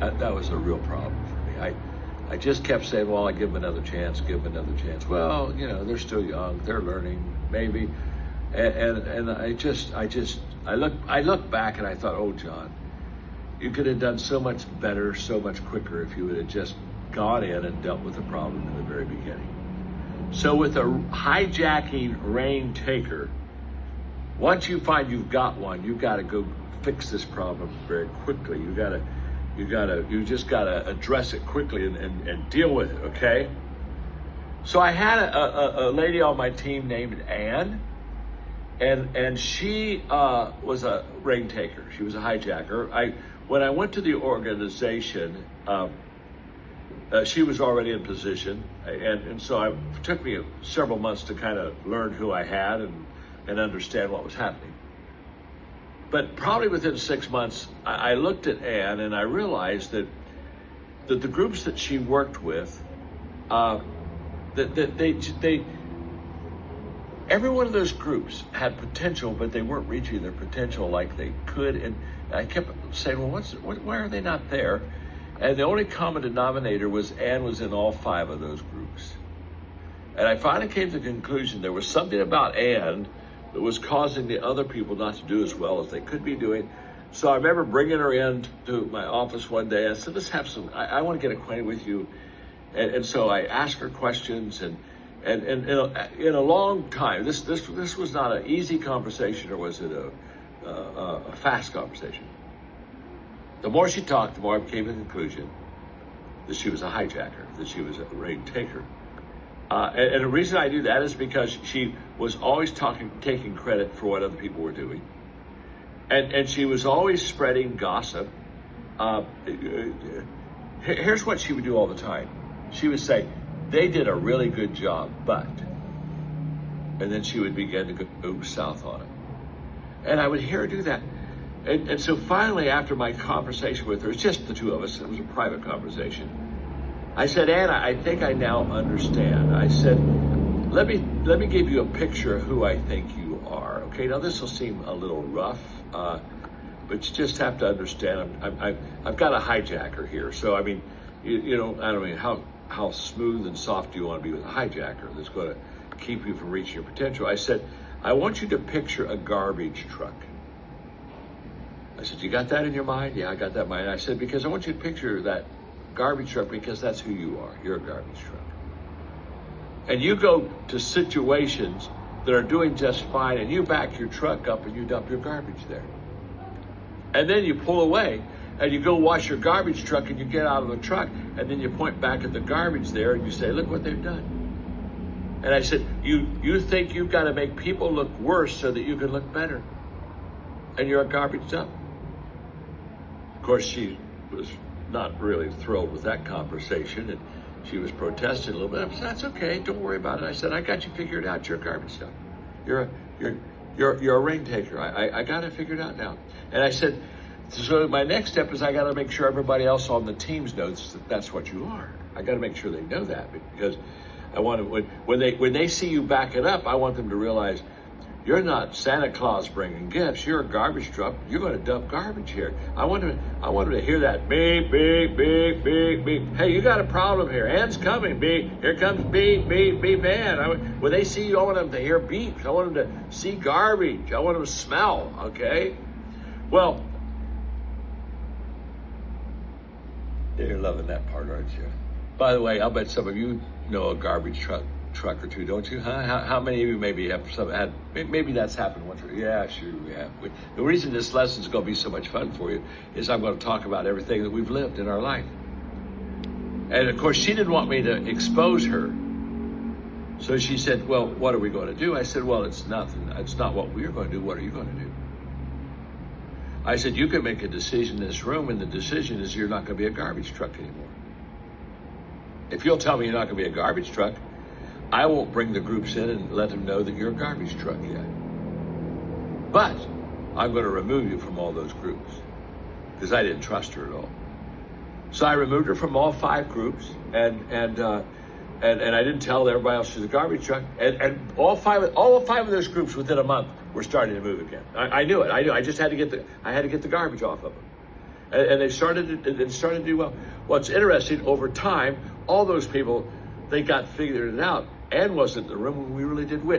that was a real problem for me. I just kept saying, well, I give them another chance, give them another chance. Well, you know, they're still young, they're learning, maybe. And I look back and I thought, oh, John, you could have done so much better, so much quicker if you would have just gone in and dealt with the problem in the very beginning. So with a hijacking rain taker, once you find you've got one, you've got to go fix this problem very quickly. You just gotta address it quickly and deal with it, okay? So I had a lady on my team named Ann, and she was a rain taker. She was a hijacker. When I went to the organization, she was already in position, and so it took me several months to kind of learn who I had and understand what was happening. But probably within 6 months, I looked at Ann and I realized that the groups that she worked with, every one of those groups had potential, but they weren't reaching their potential like they could. And I kept saying, well, why are they not there? And the only common denominator was Ann was in all 5 of those groups. And I finally came to the conclusion there was something about Ann that was causing the other people not to do as well as they could be doing. So I remember bringing her in to my office one day. I said, let's have I want to get acquainted with you. And so I asked her questions and in a long time, this was not an easy conversation, or was it a fast conversation. The more she talked, the more I came to the conclusion that she was a hijacker, that she was a rain taker. And the reason I do that is because she was always taking credit for what other people were doing. And she was always spreading gossip. Here's what she would do all the time. She would say, they did a really good job, but, and then she would begin to go south on it. And I would hear her do that. And so finally, after my conversation with her, it's just the two of us, it was a private conversation, I said, Anna, I think I now understand. I said, let me give you a picture of who I think you are. Okay, now this will seem a little rough, but you just have to understand. I've got a hijacker here. So I mean, you know, I don't mean how smooth and soft do you want to be with a hijacker that's going to keep you from reaching your potential? I said, I want you to picture a garbage truck. I said, you got that in your mind? Yeah, I got that in my mind. I said, because I want you to picture that garbage truck because that's who you are. You're a garbage truck. And you go to situations that are doing just fine and you back your truck up and you dump your garbage there. And then you pull away and you go wash your garbage truck and you get out of the truck and then you point back at the garbage there and you say, look what they've done. And I said, you think you've got to make people look worse so that you can look better. And you're a garbage dump. Of course, she was not really thrilled with that conversation, and she was protesting a little bit. I said, that's okay, don't worry about it. I said, I got you figured out. You're a garbage dump. You're a rain taker. I got it figured out now. And I said, so my next step is I got to make sure everybody else on the teams knows that that's what you are. I got to make sure they know that, because I want to, when they see you back it up, I want them to realize you're not Santa Claus bringing gifts. You're a garbage truck. You're going to dump garbage here. I want them to hear that beep, beep, beep, beep, beep. Hey, you got a problem here. Ann's coming, beep. Here comes beep, beep, beep, Ann. When they see you, I want them to hear beeps. I want them to see garbage. I want them to smell, okay? Well, you're loving that part, aren't you? By the way, I'll bet some of you know a garbage truck or two, don't you? Huh? How many of you maybe have had, maybe that's happened once or yeah, sure we have. The reason this lesson is going to be so much fun for you is I'm going to talk about everything that we've lived in our life. And of course, she didn't want me to expose her. So she said, well, what are we going to do? I said, well, it's nothing. It's not what we're going to do. What are you going to do? I said, you can make a decision in this room, and the decision is you're not going to be a garbage truck anymore. If you'll tell me you're not going to be a garbage truck, I won't bring the groups in and let them know that you're a garbage truck yet. But I'm going to remove you from all those groups because I didn't trust her at all. So I removed her from all 5 groups, and I didn't tell everybody else she's a garbage truck. And all five of those groups within a month were starting to move again. I knew it. I just had to get the garbage off of them. And they started to do well. What's interesting, over time, all those people, they got figured it out. Ann wasn't in the room when we really did win.